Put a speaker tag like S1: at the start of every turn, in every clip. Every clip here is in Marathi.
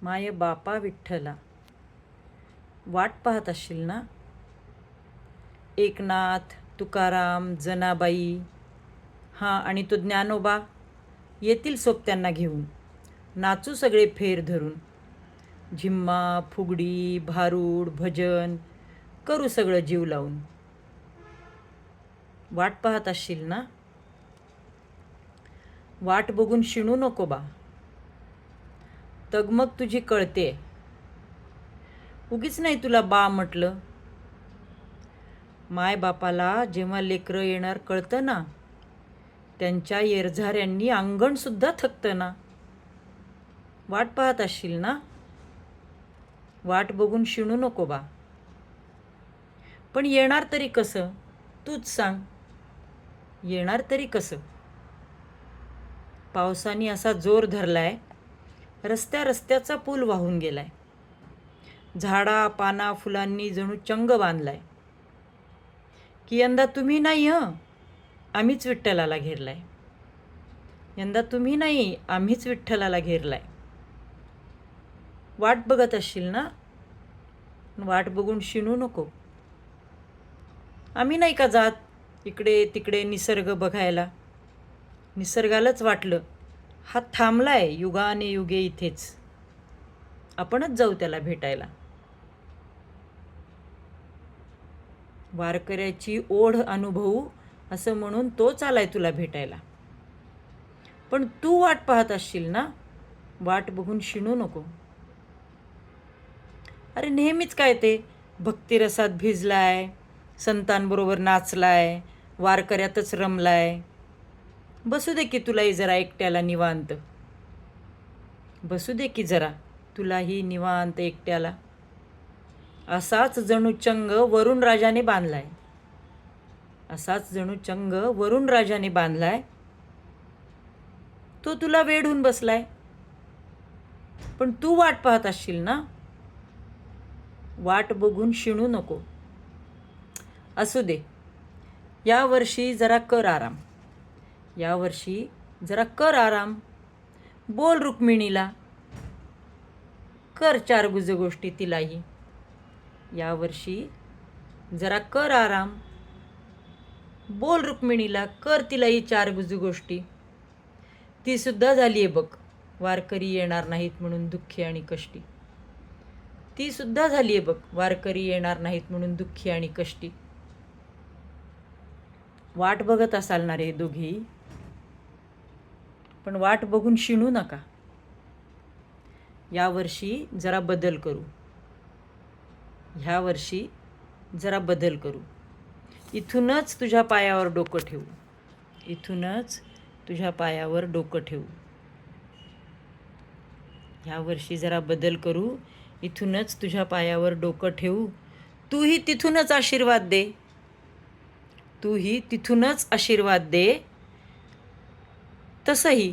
S1: माय बापा विठ्ठला, वाट पाहत असशील ना? एकनाथ, तुकाराम, जनाबाई, हां आणि तो ज्ञानोबा येतील सोबत्यांना घेऊन. नाचू सगळे फेर धरून. झिम्मा, फुगडी, भारूड, भजन करू सगळं जीव लावून. वाट पाहत असशील ना? वाट बघून शिणू नको बा. तगमग तुझी कळते. उगीच नाही तुला बा म्हटलं. माय बापाला जेव्हा लेकरं येणार कळतं ना, त्यांच्या येरझाऱ्यांनी अंगणसुद्धा थकतं ना. वाट पाहत असशील ना? वाट बघून शिणू नको बा. पण येणार तरी कसं? तूच सांग. येणार तरी कसं? पावसाने असा जोर धरलाय, रस्त्याचा पूल वाहून गेलाय. झाडा पाना फुलांनी जणू चंग बांधलाय, की यंदा तुम्ही नाही आम्हीच विठ्ठलाला घेरलाय. यंदा तुम्ही नाही, आम्हीच विठ्ठलाला घेरलाय. वाट बघत असशील ना? वाट बघून शिणू नको. आम्ही नाही का जात इकडे तिकडे निसर्ग बघायला? निसर्गालाच वाटलं हा थांबलाय युगाने युगे इथेच, आपणच जाऊ त्याला भेटायला. वारकऱ्याची ओढ अनुभवू असं म्हणून तोच आलाय तुला भेटायला. पण तू वाट पाहत असशील ना? वाट बघून शिणू नको. अरे नेहमीच काय ते भक्तिरसात भिजलाय, संतांबरोबर नाचलाय, वारकऱ्यातच रमलाय. बसू दे की तुलाही जरा एकट्याला निवांत. बसू दे की जरा तुलाही निवांत एकट्याला. असाच जणू चंग वरुण राजाने बांधलाय. असाच जणू चंग वरुण राजाने बांधलाय. तो तुला वेढून बसलाय. पण तू वाट पाहत असशील ना? वाट बघून शिणू नको. असू दे, यावर्षी जरा कर आराम. यावर्षी जरा कर आराम. बोल रुक्मिणीला, कर चार गुजगोष्टी तिलाही. यावर्षी जरा कर आराम. बोल रुक्मिणीला, कर तिलाही चार गुजगोष्टी. ती सुद्धा झाली आहे बघ वारकरी येणार नाहीत म्हणून दुःखी आणि कष्टी. ती सुद्धा झाली आहे बघ वारकरी येणार नाहीत म्हणून दुःखी आणि कष्टी. वाट बघत असाल ना रे दोघी, पण वाट बघून शिणू नका. यावर्षी जरा बदल करू. ह्या वर्षी जरा बदल करू. इथूनच तुझ्या पायावर डोकं ठेवू. इथूनच तुझ्या पायावर डोकं ठेवू. ह्या वर्षी जरा बदल करू. इथूनच तुझ्या पायावर डोकं ठेवू. तूही तिथूनच आशीर्वाद दे. तूही तिथूनच आशीर्वाद दे. तसंही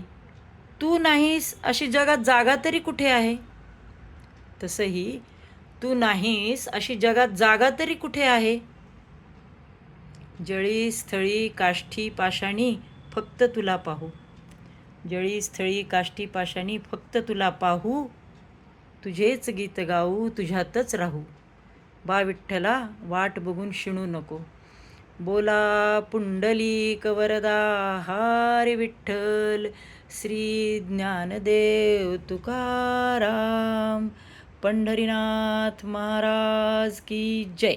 S1: तू नाहीस अशी जगात जागा तरी कुठे आहे? तसंही तू नाहीस अशी जगात जागा तरी कुठे आहे? जळी स्थळी काष्ठी पाषाणी फक्त तुला पाहू. जळी स्थळी काष्ठी पाषाणी फक्त तुला पाहू. तुझेच गीत गाऊ, तुझ्यातच राहू. बा विठ्ठला, वाट बघून शिणू नको. बोला पुंडलिक वरदा हरी विठ्ठल. श्री ज्ञानदेव तुकाराम. पंढरीनाथ महाराज की जय.